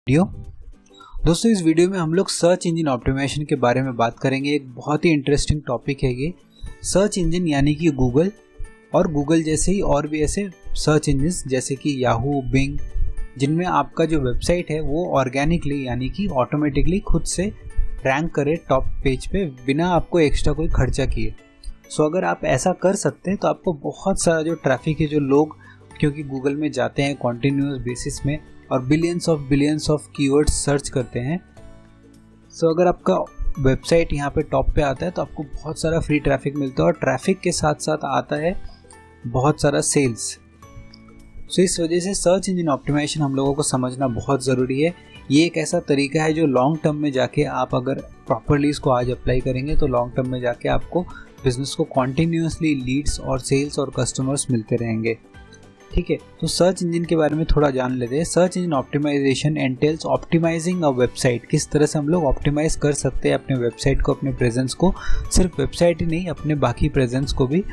Video. दोस्तों इस video में हम लोग सर्च इंजन ऑप्टिमाइजेशन के बारे में बात करेंगे। एक बहुत ही इंटरेस्टिंग टॉपिक है ये। सर्च इंजन यानी कि गूगल और गूगल जैसे ही और भी ऐसे सर्च इंजन जैसे कि याहू, बिंग, जिनमें आपका जो वेबसाइट है वो ऑर्गेनिकली यानी कि ऑटोमेटिकली खुद से रैंक करे टॉप पेज पे बिना आपको एक्स्ट्रा कोई खर्चा किए। सो अगर आप ऐसा कर सकते हैं तो आपको बहुत सारा जो ट्रैफिक है, जो लोग क्योंकि गूगल में जाते हैं कॉन्टिन्यूस बेसिस में और बिलियंस ऑफ कीवर्ड्स सर्च करते हैं। सो अगर आपका वेबसाइट यहाँ पे टॉप पे आता है तो आपको बहुत सारा फ्री ट्रैफिक मिलता है और ट्रैफिक के साथ साथ आता है बहुत सारा सेल्स। सो इस वजह से सर्च इंजन ऑप्टिमाइजेशन हम लोगों को समझना बहुत ज़रूरी है। ये एक ऐसा तरीका है जो लॉन्ग टर्म में जाके आप अगर प्रॉपरली इसको आज अप्लाई करेंगे तो लॉन्ग टर्म में जाके आपको बिजनेस को कॉन्टिन्यूसली लीड्स और सेल्स और कस्टमर्स मिलते रहेंगे। ठीक है, तो सर्च इंजन के बारे में थोड़ा जान लेते हैं। Search engine optimisation entails optimising a website. किस तरह से हम लोग ऑप्टिमाइज कर सकते हैं अपने वेबसाइट को, अपने प्रेजेंस को, सिर्फ वेबसाइट ही नहीं अपने बाकी प्रेजेंस को भी,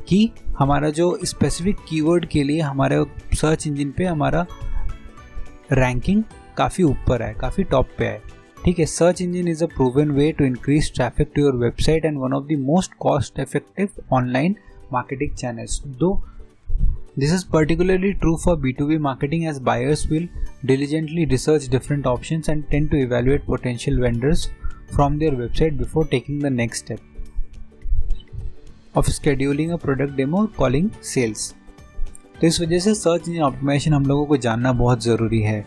कि हमारा जो स्पेसिफिक कीवर्ड के लिए हमारे सर्च इंजन पे हमारा रैंकिंग काफ़ी ऊपर है, काफ़ी टॉप पे है। ठीक है, search engine is a proven way to increase traffic to your website and one of the most cost effective online marketing channels. दो This is particularly true for B2B marketing as buyers will diligently research different options and tend to evaluate potential vendors from their website before taking the next step of scheduling a product demo or calling sales. तो इस वजह से search engine optimisation हम लोगों को जानना बहुत ज़रूरी है।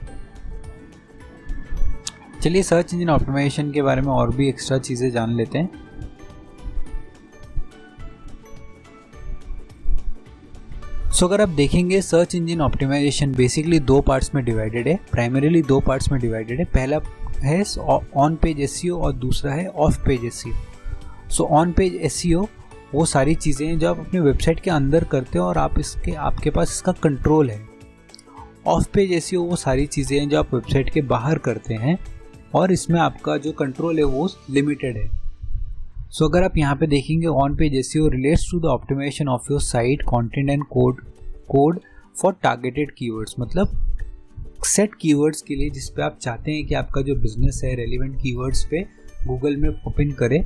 चलिए सर्च इंजन ऑप्टिमाइजेशन के बारे में और भी एक्स्ट्रा चीज़ें जान लेते हैं। सो अगर आप देखेंगे सर्च इंजन ऑप्टिमाइजेशन बेसिकली दो पार्ट्स में डिवाइडेड है, प्राइमरीली दो पार्ट्स में डिवाइडेड है। पहला है ऑन पेज एसईओ और दूसरा है of page SEO. So on page SEO वो सारी चीज़ें हैं जो आप अपने वेबसाइट के अंदर करते हो और आपके पास इसका कंट्रोल है। ऑफ पेज एसईओ वो सारी चीज़ें हैं जो आप वेबसाइट के बाहर करते हैं और इसमें आपका जो कंट्रोल है वो लिमिटेड है। सो अगर आप यहाँ पे देखेंगे on page SEO relates to the optimisation of your site content and code for targeted keywords. मतलब सेट कीवर्ड्स के लिए जिस पे आप चाहते हैं कि आपका जो बिजनेस है रेलिवेंट कीवर्ड्स पे गूगल में पॉप इन करे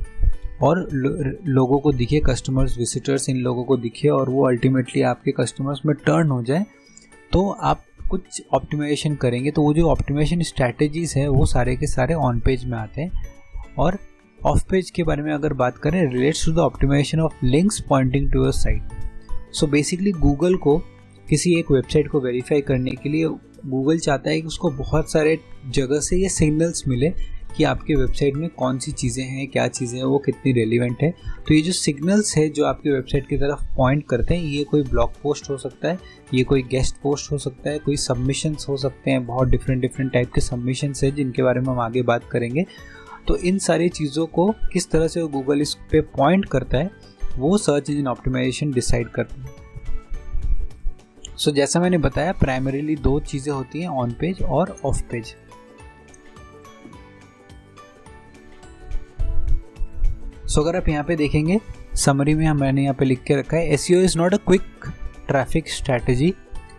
और लोगों को दिखे, कस्टमर्स, विजिटर्स, इन लोगों को दिखे और वो अल्टीमेटली आपके कस्टमर्स में टर्न हो जाए, तो आप कुछ ऑप्टिमाइजेशन करेंगे। तो वो जो ऑप्टिमाइजेशन स्ट्रैटेजीज है वो सारे के सारे ऑन पेज में आते हैं। और ऑफ पेज के बारे में अगर बात करें, relates to the optimisation of links pointing to your site. So basically Google को किसी एक वेबसाइट को वेरीफाई करने के लिए गूगल चाहता है कि उसको बहुत सारे जगह से ये सिग्नल्स मिले कि आपके वेबसाइट में कौन सी चीज़ें हैं, क्या चीज़ें हैं, वो कितनी रेलिवेंट है। तो ये जो सिग्नल्स है जो आपके वेबसाइट की तरफ पॉइंट करते हैं, ये कोई ब्लॉग पोस्ट हो सकता है, ये कोई गेस्ट पोस्ट हो सकता है, कोई सबमिशंस हो सकते हैं, बहुत डिफरेंट टाइप के सबमिशंस है जिनके बारे में हम आगे बात करेंगे। तो इन सारी चीज़ों को किस तरह से गूगल इस पे पॉइंट करता है वो सर्च इंजन ऑप्टिमाइजेशन डिसाइड करता है। सो जैसा मैंने बताया प्राइमरीली दो चीज़ें होती हैं, ऑन पेज और ऑफ पेज। सो अगर आप यहाँ पे देखेंगे समरी में मैंने यहाँ पे लिख के रखा है, SEO is not a quick traffic strategy,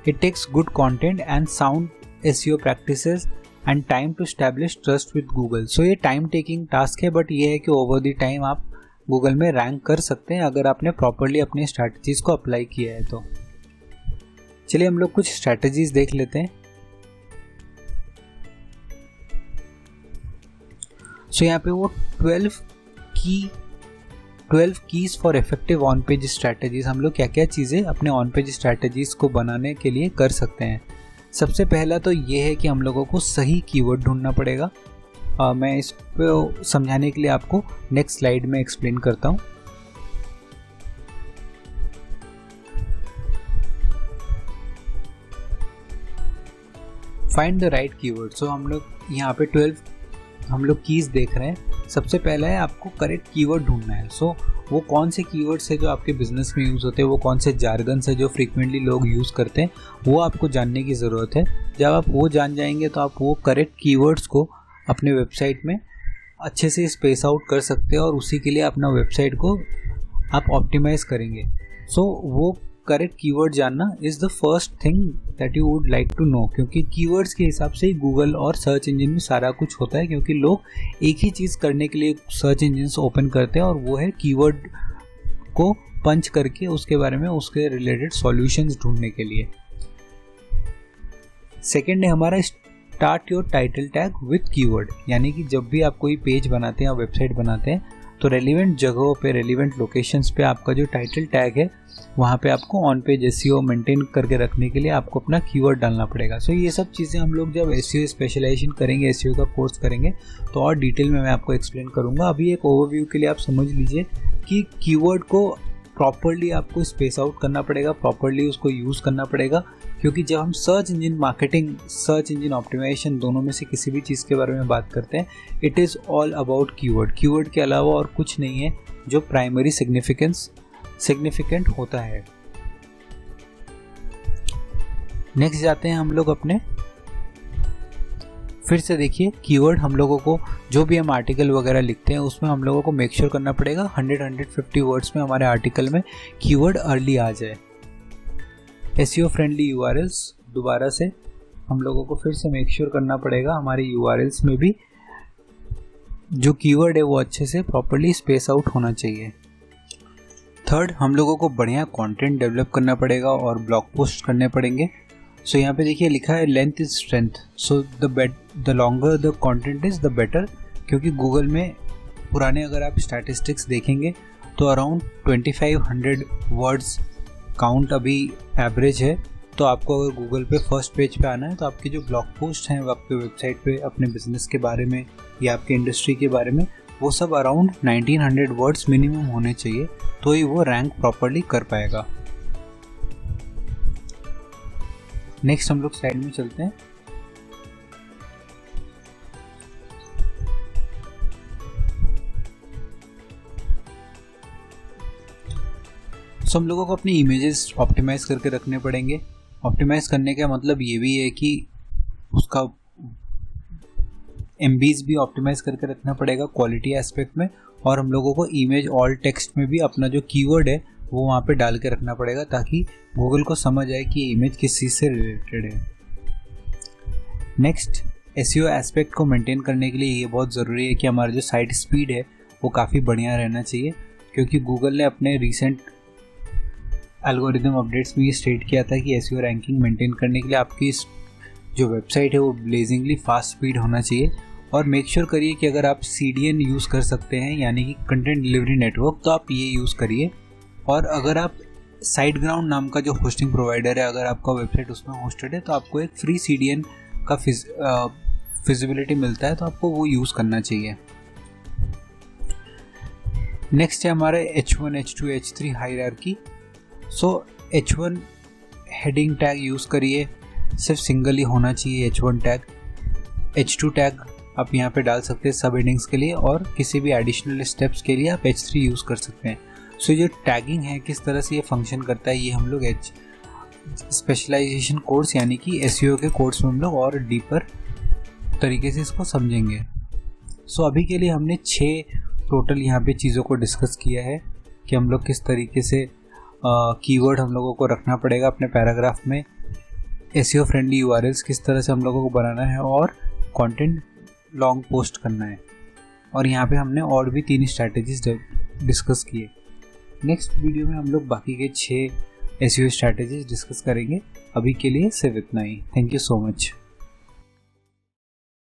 it takes good content and sound SEO practices and time to establish trust with Google. So ये टाइम टेकिंग टास्क है, बट ये है कि ओवर द टाइम आप गूगल में rank कर सकते हैं अगर आपने प्रॉपरली अपनी स्ट्रैटेजीज को अप्लाई किया है तो। चलिए हम लोग कुछ स्ट्रैटेजीज देख लेते हैं। सो यहाँ पे वो 12 keys for effective on page strategies, हम लोग क्या क्या चीज़ें अपने ऑन पेज स्ट्रैटेजीज को बनाने के लिए कर सकते हैं। सबसे पहला तो ये है कि हम लोगों को सही कीवर्ड ढूंढना पड़ेगा। मैं इस पे समझाने के लिए आपको नेक्स्ट स्लाइड में एक्सप्लेन करता हूँ। Find the right keyword. So हम लोग यहाँ पे 12 हम लोग कीज़ देख रहे हैं। सबसे पहला है आपको करेक्ट कीवर्ड ढूंढना है। सो वो कौन से कीवर्ड्स है जो आपके बिजनेस में यूज़ होते हैं, वो कौन से जार्गन्स है जो फ्रीक्वेंटली लोग यूज़ करते हैं, वो आपको जानने की ज़रूरत है। जब आप वो जान जाएंगे तो आप वो करेक्ट कीवर्ड्स को अपने वेबसाइट में अच्छे से स्पेस आउट कर सकते हैं और उसी के लिए अपना वेबसाइट को आप ऑप्टिमाइज़ करेंगे। सो वो करेक्ट कीवर्ड जानना is the first thing that you would like to know, क्योंकि कीवर्ड्स के हिसाब से ही गूगल और सर्च इंजन में सारा कुछ होता है, क्योंकि लोग एक ही चीज़ करने के लिए सर्च इंजन ओपन करते हैं और वो है कीवर्ड को पंच करके उसके बारे में उसके रिलेटेड सॉल्यूशंस ढूंढने के लिए। सेकेंड है हमारा start your title tag with keyword, यानी कि जब भी आप कोई पेज बनाते हैं या वेबसाइट बनाते हैं तो रेलिवेंट जगहों पे, रेलिवेंट लोकेशंस पे आपका जो टाइटल टैग है वहाँ पे आपको ऑन पेज एसईओ मेंटेन करके रखने के लिए आपको अपना कीवर्ड डालना पड़ेगा। सो ये सब चीज़ें हम लोग जब एसईओ स्पेशलाइजेशन करेंगे, एसईओ का कोर्स करेंगे तो और डिटेल में मैं आपको एक्सप्लेन करूँगा। अभी एक ओवरव्यू के लिए आप समझ लीजिए कि कीवर्ड को प्रॉपरली आपको स्पेस आउट करना पड़ेगा, प्रॉपरली उसको यूज़ करना पड़ेगा, क्योंकि जब हम search engine marketing, search engine optimisation दोनों में से किसी भी चीज़ के बारे में बात करते हैं, it is all about keyword. Keyword के अलावा और कुछ नहीं है जो प्राइमरी सिग्निफिकेंट होता है। नेक्स्ट जाते हैं हम लोग अपने, फिर से देखिए कीवर्ड हम लोगों को जो भी हम आर्टिकल वगैरह लिखते हैं उसमें हम लोगों को मेक श्योर करना पड़ेगा 100-150 वर्ड्स में हमारे आर्टिकल में कीवर्ड अर्ली आ जाए। एसईओ फ्रेंडली यूआरएल्स, दोबारा से हम लोगों को फिर से मेक श्योर करना पड़ेगा हमारे यूआरएल्स में भी जो कीवर्ड है वो अच्छे से प्रॉपर्ली स्पेस आउट होना चाहिए। थर्ड, हम लोगों को बढ़िया कंटेंट डेवलप करना पड़ेगा और ब्लॉग पोस्ट करने पड़ेंगे। सो यहाँ पे देखिए लिखा है length is strength, so the longer the content is the better, क्योंकि गूगल में पुराने अगर आप स्टैटिस्टिक्स देखेंगे तो अराउंड 2500 वर्ड्स काउंट अभी एवरेज है। तो आपको अगर गूगल पे फर्स्ट पेज पे आना है तो आपके जो ब्लॉग पोस्ट हैं वो आपके वेबसाइट पे अपने बिजनेस के बारे में या आपके इंडस्ट्री के बारे में वो सब अराउंड 1900 वर्ड्स मिनिमम होने चाहिए, तो ही वो रैंक प्रॉपर्ली कर पाएगा। नेक्स्ट हम लोग स्लाइड में चलते हैं। हम लोगों को अपनी इमेजेस ऑप्टिमाइज करके रखने पड़ेंगे। ऑप्टिमाइज करने का मतलब ये भी है कि उसका एमबीज भी ऑप्टिमाइज करके रखना पड़ेगा क्वालिटी एस्पेक्ट में, और हम लोगों को इमेज ऑल टेक्स्ट में भी अपना जो कीवर्ड है वो वहाँ पे डाल के रखना पड़ेगा ताकि गूगल को समझ आए कि इमेज किस चीज़ से रिलेटेड है। नेक्स्ट, एसईओ एस्पेक्ट को मेंटेन करने के लिए ये बहुत ज़रूरी है कि हमारा जो साइट स्पीड है वो काफ़ी बढ़िया रहना चाहिए, क्योंकि गूगल ने अपने रिसेंट एल्गोरिदम अपडेट्स में ये स्टेट किया था कि एसईओ रैंकिंग मेंटेन करने के लिए आपकी जो वेबसाइट है वो ब्लेजिंगली फास्ट स्पीड होना चाहिए। और मेक श्योर करिए कि अगर आप CDN यूज़ कर सकते हैं यानी कि कंटेंट डिलीवरी नेटवर्क, तो आप ये यूज़ करिए। और अगर आप साइटग्राउंड नाम का जो होस्टिंग प्रोवाइडर है, अगर आपका वेबसाइट उसमें होस्टेड है तो आपको एक फ्री CDN का फिजिबिलिटी मिलता है, तो आपको वो यूज़ करना चाहिए। नेक्स्ट है हमारे H1, H2, H3 हायरार्की। सो H1 हेडिंग टैग यूज़ करिए, सिर्फ सिंगल ही होना चाहिए H1 टैग। H2 टैग आप यहाँ पे डाल सकते हैं सब हेडिंग्स के लिए, और किसी भी एडिशनल स्टेप्स के लिए आप H3 यूज़ कर सकते हैं। सो जो टैगिंग है किस तरह से ये फंक्शन करता है ये हम लोग स्पेशलाइजेशन कोर्स यानी कि एसईओ के कोर्स में हम लोग और डीपर तरीके से इसको समझेंगे। सो अभी के लिए हमने 6 टोटल यहाँ पे चीज़ों को डिस्कस किया है कि हम लोग किस तरीके से कीवर्ड हम लोगों को रखना पड़ेगा अपने पैराग्राफ में, एसईओ फ्रेंडली यूआरएल्स किस तरह से हम लोगों को बनाना है, और कंटेंट लॉन्ग पोस्ट करना है। और यहाँ पे हमने और भी 3 स्ट्रैटेजीज डिस्कस किए। नेक्स्ट वीडियो में हम लोग बाकी के 6 एसईओ स्ट्रैटेजीज डिस्कस करेंगे। अभी के लिए सिर्फ इतना ही। Thank you so much.